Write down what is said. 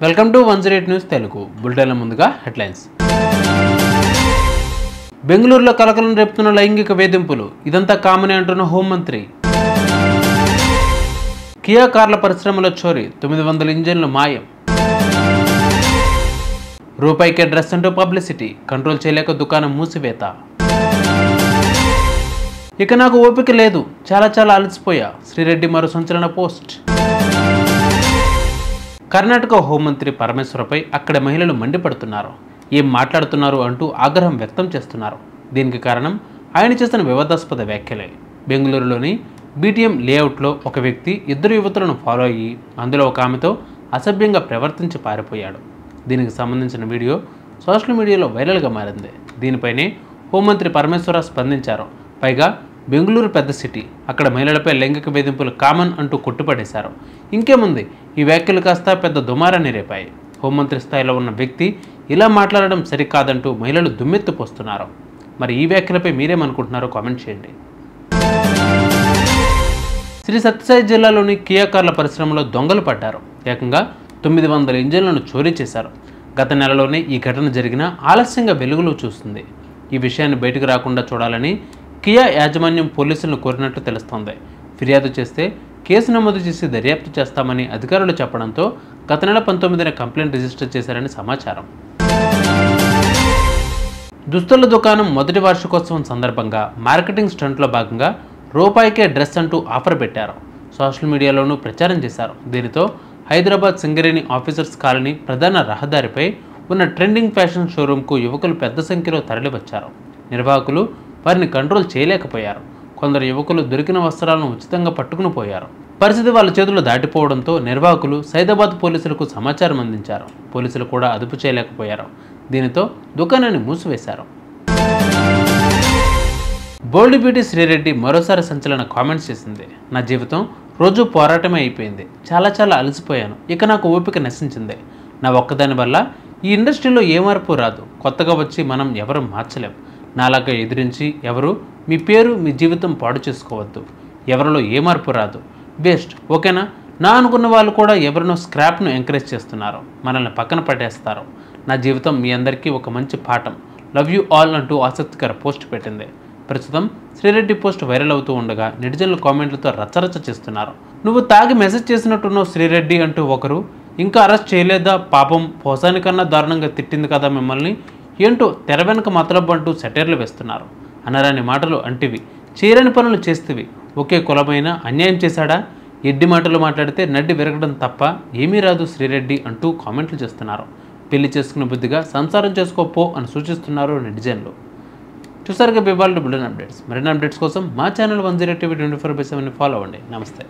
Welcome to 108 news Telugu బులెటిన్ల ముందుగా headlines. బెంగళూరులో కలకలం రేపుతున్న లైంగిక వేధింపులు, ఇదంతా కామనే అంటున్న హోంమంత్రి. కియా కార్ల పరిశ్రమలో చోరీ, 900 ఇంజన్లు మాయం. రూపాయికే డ్రెస్ అంటూ పబ్లిసిటీ, కంట్రోల్ చేయలేక దుకాణం మూసివేత. ఇక నాకు ఓపిక లేదు, చాలా అలసిపోయా, శ్రీరెడ్డి మరో సంచలన పోస్ట్. కర్ణాటక హోంమంత్రి పరమేశ్వరపై అక్కడ మహిళలు మండిపడుతున్నారు. ఏం మాట్లాడుతున్నారు అంటూ ఆగ్రహం వ్యక్తం చేస్తున్నారు. దీనికి కారణం ఆయన చేసిన వివాదాస్పద వ్యాఖ్యలే. బెంగళూరులోని బీటీఎం లేఅవుట్లో ఒక వ్యక్తి 2 యువతులను ఫాలో అయ్యి అందులో ఒక ఆమెతో అసభ్యంగా ప్రవర్తించి పారిపోయాడు. దీనికి సంబంధించిన వీడియో సోషల్ మీడియాలో వైరల్గా మారింది. దీనిపైనే హోంమంత్రి పరమేశ్వర స్పందించారు. పైగా బెంగళూరు పెద్ద సిటీ, అక్కడ మహిళలపై లైంగిక వేధింపులు కామన్ అంటూ కొట్టుపడేశారు. ఇంకేముంది, ఈ వ్యాఖ్యలు కాస్త పెద్ద దుమారాన్ని రేపాయి. హోంమంత్రి స్థాయిలో ఉన్న వ్యక్తి ఇలా మాట్లాడడం సరికాదంటూ మహిళలు దుమ్మెత్తిపోస్తున్నారు. మరి ఈ వ్యాఖ్యలపై మీరేమనుకుంటున్నారో కామెంట్ చేయండి. శ్రీ సత్యసాయి జిల్లాలోని కియా కార్ల పరిశ్రమలో దొంగలు పడ్డారు. ఏకంగా 900 ఇంజన్లను చోరీ చేశారు. గత నెలలోనే ఈ ఘటన జరిగిన ఆలస్యంగా వెలుగులో చూస్తుంది. ఈ విషయాన్ని బయటకు రాకుండా చూడాలని కియా యాజమాన్యం పోలీసులను కోరినట్లు తెలుస్తోంది. ఫిర్యాదు చేస్తే కేసు నమోదు చేసి దర్యాప్తు చేస్తామని అధికారులు చెప్పడంతో గత నెల 19న కంప్లైంట్ రిజిస్టర్ చేశారని సమాచారం. దుస్తుల దుకాణం మొదటి వార్షికోత్సవం సందర్భంగా మార్కెటింగ్ స్టంట్లో భాగంగా రూపాయికే డ్రెస్ అంటూ ఆఫర్ పెట్టారు. సోషల్ మీడియాలోనూ ప్రచారం చేశారు. దీనితో హైదరాబాద్ సింగరేణి ఆఫీసర్స్ కాలనీ ప్రధాన రహదారిపై ఉన్న ట్రెండింగ్ ఫ్యాషన్ షోరూంకు యువకులు పెద్ద సంఖ్యలో తరలివచ్చారు. నిర్వాహకులు వారిని కంట్రోల్ చేయలేకపోయారు. కొందరు యువకులు దొరికిన వస్త్రాలను ఉచితంగా పట్టుకుని పోయారు. పరిస్థితి వాళ్ళ చేతుల్లో దాటిపోవడంతో నిర్వాహకులు సైదాబాద్ పోలీసులకు సమాచారం అందించారు. పోలీసులు కూడా అదుపు చేయలేకపోయారు. దీనితో దుకాణాన్ని మూసివేశారు. బోల్డ్ బ్యూటీ శ్రీరెడ్డి మరోసారి సంచలన కామెంట్స్ చేసింది. నా జీవితం రోజు పోరాటమే అయిపోయింది, చాలా అలసిపోయాను, ఇక నాకు ఓపిక నశించింది. నా ఒక్కదాని వల్ల ఈ ఇండస్ట్రీలో ఏ మార్పు రాదు. కొత్తగా వచ్చి మనం ఎవరు మార్చలేం. నాలాగా ఎదిరించి ఎవరు మీ పేరు మీ జీవితం పాడు చేసుకోవద్దు. ఎవరిలో ఏ మార్పు రాదు, బెస్ట్ ఓకేనా. నా అనుకున్న వాళ్ళు కూడా ఎవరినో స్క్రాప్ను ఎంకరేజ్ చేస్తున్నారు, మనల్ని పక్కన పట్టేస్తారు. నా జీవితం మీ అందరికీ ఒక మంచి పాఠం, లవ్ యూ ఆల్ అంటూ ఆసక్తికర పోస్ట్ పెట్టింది. ప్రస్తుతం శ్రీరెడ్డి పోస్ట్ వైరల్ అవుతూ ఉండగా నెటిజన్లు కామెంట్లతో రచ్చరచ్చ చేస్తున్నారు. నువ్వు తాగి మెసేజ్ చేసినట్టున్నావు శ్రీరెడ్డి అంటూ ఒకరు, ఇంకా అరెస్ట్ చేయలేదా పాపం, పోసానికన్నా దారుణంగా తిట్టింది కదా మిమ్మల్ని, ఏంటో తెర వెనక మతలబ్ అంటూ సెటైర్లు వేస్తున్నారు. అనరాని మాటలు అంటివి, చేయరని పనులు చేస్తేవి, ఒకే కులమైన అన్యాయం చేశాడా, ఎడ్డి మాటలు మాట్లాడితే నడ్డి విరగడం తప్ప ఏమీ రాదు శ్రీరెడ్డి అంటూ కామెంట్లు చేస్తున్నారు. పెళ్లి చేసుకున్న బుద్ధిగా సంసారం చేసుకోపో అని సూచిస్తున్నారు నెటిజన్లు. చూసారుగా బివాల్డ్ బులెటిన్ అప్డేట్స్. మరిన్ని అప్డేట్స్ కోసం మా ఛానల్ 108 TV 24/7 ఫాలో అవ్వండి. నమస్తే.